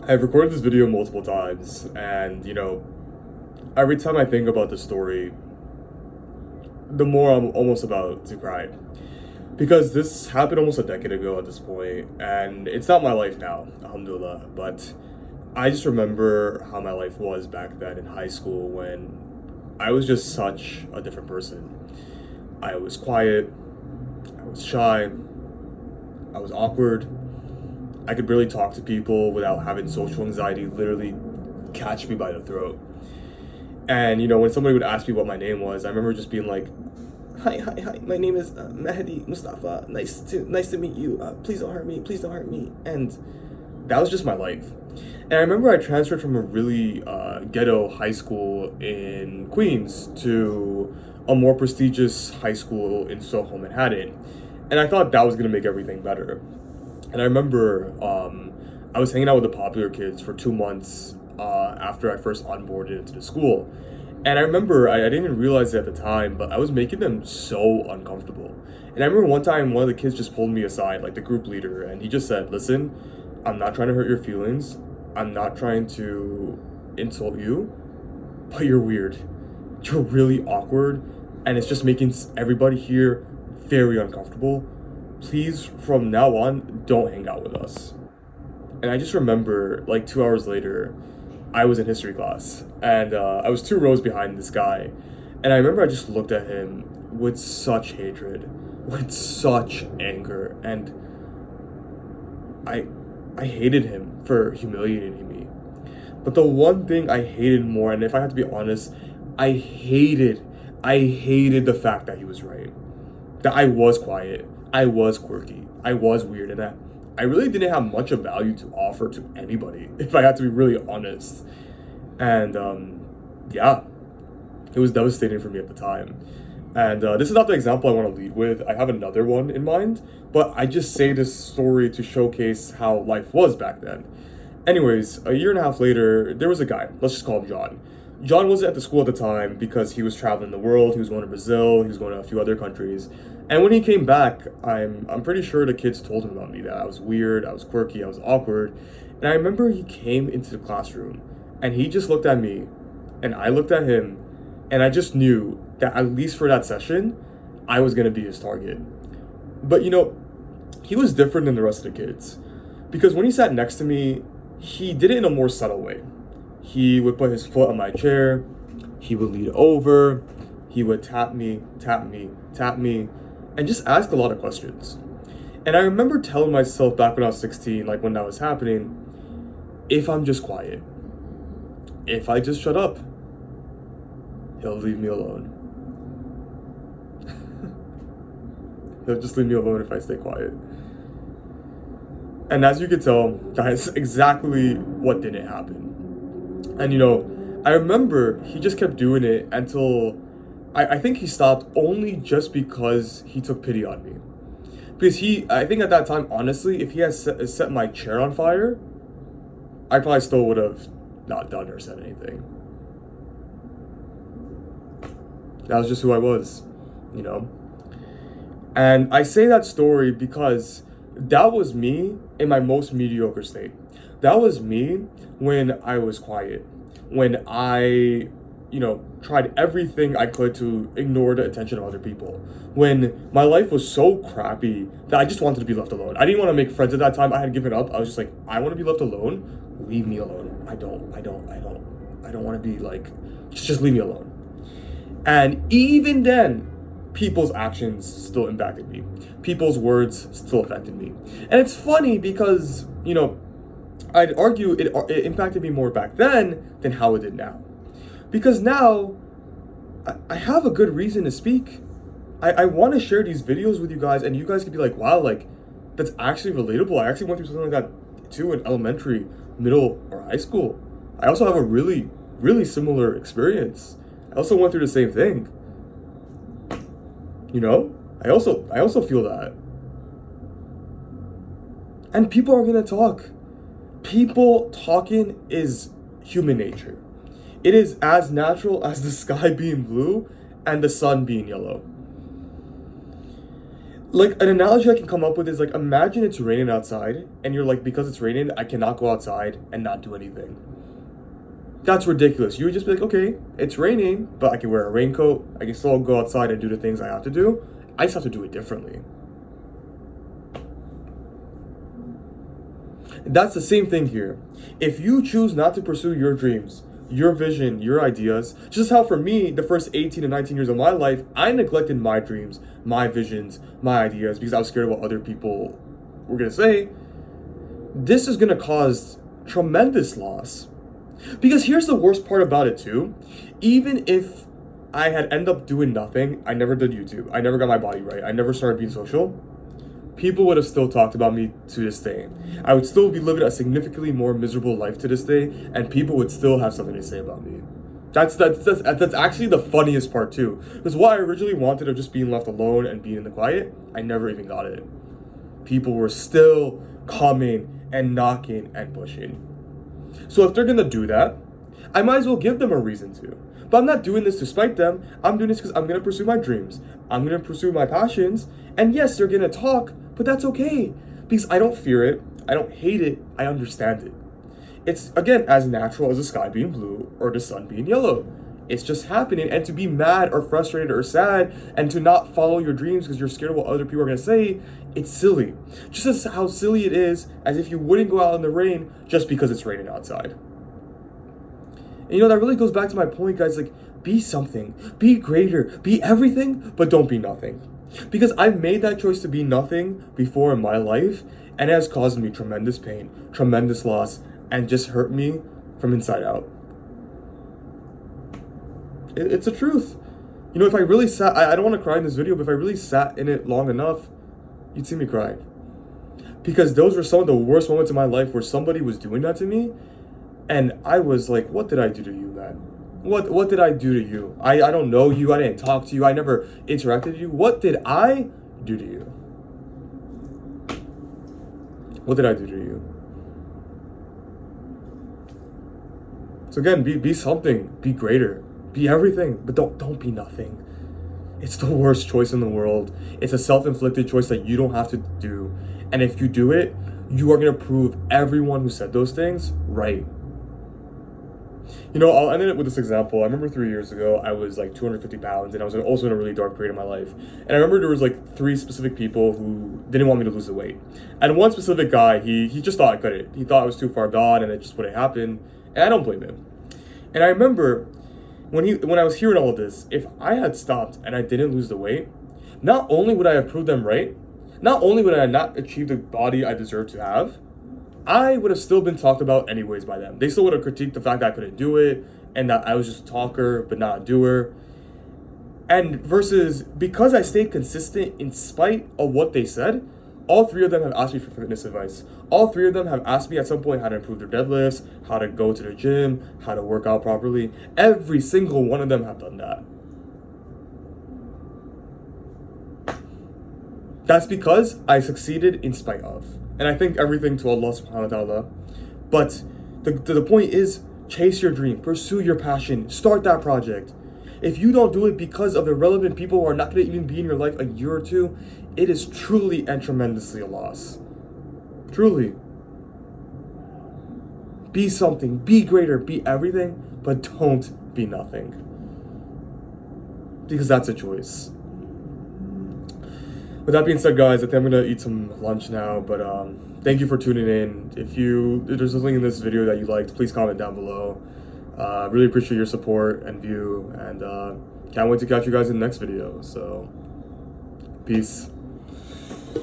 I've recorded this video multiple times, and every time I think about the story, the more I'm almost about to cry. Because this happened almost a decade ago at this point, and it's not my life now, alhamdulillah, but I just remember how my life was back then in high school when I was just such a different person. I was quiet, I was shy, I was awkward. I could barely talk to people without having social anxiety literally catch me by the throat. And when somebody would ask me what my name was, I remember just being like, "Hi, hi, hi. My name is Mehdi Mustafa. Nice to meet you. Please don't hurt me. Please don't hurt me." And that was just my life. And I remember I transferred from a really ghetto high school in Queens to a more prestigious high school in Soho, Manhattan. And I thought that was gonna make everything better. And I remember I was hanging out with the popular kids for 2 months after I first onboarded into the school. And I remember, I didn't even realize it at the time, but I was making them so uncomfortable. And I remember one time one of the kids just pulled me aside, like the group leader, and he just said, "Listen, I'm not trying to hurt your feelings. I'm not trying to insult you, but you're weird. You're really awkward, and it's just making everybody here very uncomfortable. Please, from now on, don't hang out with us." And I just remember, like 2 hours later, I was in history class, and I was 2 rows behind this guy. And I remember I just looked at him with such hatred, with such anger, and I, I hated him for humiliating me. But the one thing I hated more, and if I have to be honest, I hated the fact that he was right. That I was quiet, I was quirky, I was weird, and that I really didn't have much of value to offer to anybody, if I had to be really honest. And yeah, it was devastating for me at the time. And this is not the example I want to lead with. I have another one in mind, but I just say this story to showcase how life was back then. Anyways, a year and a half later, there was a guy. Let's just call him John. John wasn't at the school at the time because he was traveling the world. He was going to Brazil. He was going to a few other countries. And when he came back, I'm pretty sure the kids told him about me, that I was weird, I was quirky, I was awkward. And I remember he came into the classroom and he just looked at me and I looked at him, and I just knew that at least for that session, I was going to be his target. But he was different than the rest of the kids because when he sat next to me, he did it in a more subtle way. He would put his foot on my chair, he would lean over, he would tap me, tap me, tap me, and just ask a lot of questions. And I remember telling myself back when I was 16, like when that was happening, if I'm just quiet, if I just shut up, he'll leave me alone. He'll just leave me alone if I stay quiet. And as you can tell, that's exactly what didn't happen. And I remember he just kept doing it until I think he stopped only just because he took pity on me. Because I think at that time, honestly, if he had set my chair on fire, I probably still would have not done or said anything. That was just who I was. And I say that story because that was me in my most mediocre state. That was me when I was quiet, when I tried everything I could to ignore the attention of other people. When my life was so crappy that I just wanted to be left alone. I didn't want to make friends at that time. I had given up. I was just like, I want to be left alone. Leave me alone. I don't want to be like, just leave me alone. And even then, people's actions still impacted me. People's words still affected me. And it's funny because, I'd argue it impacted me more back then than how it did now. Because now, I have a good reason to speak. I want to share these videos with you guys, and you guys could be like, wow, like, that's actually relatable. I actually went through something like that too in elementary, middle, or high school. I also have a really, really similar experience. I also went through the same thing. I also feel that. And people are gonna talk. People talking is human nature. It is as natural as the sky being blue and the sun being yellow. Like, an analogy I can come up with is, like, imagine it's raining outside, and you're like, because it's raining, I cannot go outside and not do anything. That's ridiculous. You would just be like, okay, it's raining, but I can wear a raincoat. I can still go outside and do the things I have to do. I just have to do it differently. That's the same thing here. If you choose not to pursue your dreams, your vision, your ideas, just how for me, the first 18 to 19 years of my life, I neglected my dreams, my visions, my ideas because I was scared of what other people were going to say, this is going to cause tremendous loss. Because here's the worst part about it too. Even if I had ended up doing nothing, I never did YouTube, I never got my body right, I never started being social, people would have still talked about me to this day. I would still be living a significantly more miserable life to this day, and people would still have something to say about me. That's actually the funniest part too. Because what I originally wanted of just being left alone and being in the quiet, I never even got it. People were still coming and knocking and pushing. So if they're gonna do that, I might as well give them a reason to. But I'm not doing this to spite them. I'm doing this because I'm gonna pursue my dreams. I'm gonna pursue my passions. And yes, they're gonna talk, but that's okay. Because I don't fear it. I don't hate it. I understand it. It's, again, as natural as the sky being blue or the sun being yellow. It's just happening. And to be mad or frustrated or sad and to not follow your dreams because you're scared of what other people are going to say, it's silly. Just as how silly it is as if you wouldn't go out in the rain just because it's raining outside. And you know, that really goes back to my point, guys. Like, be something. Be greater. Be everything, but don't be nothing. Because I've made that choice to be nothing before in my life, and it has caused me tremendous pain, tremendous loss, and just hurt me from inside out. It's the truth. You know, if I really sat, I don't want to cry in this video, but if I really sat in it long enough, you'd see me cry. Because those were some of the worst moments in my life where somebody was doing that to me, and I was like, what did I do to you, man? What did I do to you? I don't know you, I didn't talk to you, I never interacted with you. What did I do to you? What did I do to you? So again, be something, be greater, be everything, but don't be nothing. It's the worst choice in the world. It's a self-inflicted choice that you don't have to do. And if you do it, you are gonna prove everyone who said those things right. You know, I'll end it with this example. I remember 3 years ago, I was like 250 pounds, and I was also in a really dark period of my life. And I remember there was like 3 specific people who didn't want me to lose the weight. And one specific guy, he just thought I couldn't. He thought I was too far gone, and it just wouldn't happen. And I don't blame him. And I remember when I was hearing all of this, if I had stopped and I didn't lose the weight, not only would I have proved them right, not only would I not achieve the body I deserve to have, I would have still been talked about anyways by them. They still would have critiqued the fact that I couldn't do it and that I was just a talker but not a doer. And versus because I stayed consistent in spite of what they said, all 3 of them have asked me for fitness advice. All 3 of them have asked me at some point how to improve their deadlifts, how to go to the gym, how to work out properly. Every single one of them have done that. That's because I succeeded in spite of. And I think everything to Allah subhanahu wa ta'ala. But the point is, chase your dream, pursue your passion, start that project. If you don't do it because of irrelevant people who are not going to even be in your life a year or two, it is truly and tremendously a loss. Truly. Be something, be greater, be everything, but don't be nothing. Because that's a choice. With that being said, guys, I think I'm gonna eat some lunch now, but thank you for tuning in. If there's something in this video that you liked, please comment down below. Really appreciate your support and view, and can't wait to catch you guys in the next video. So, peace.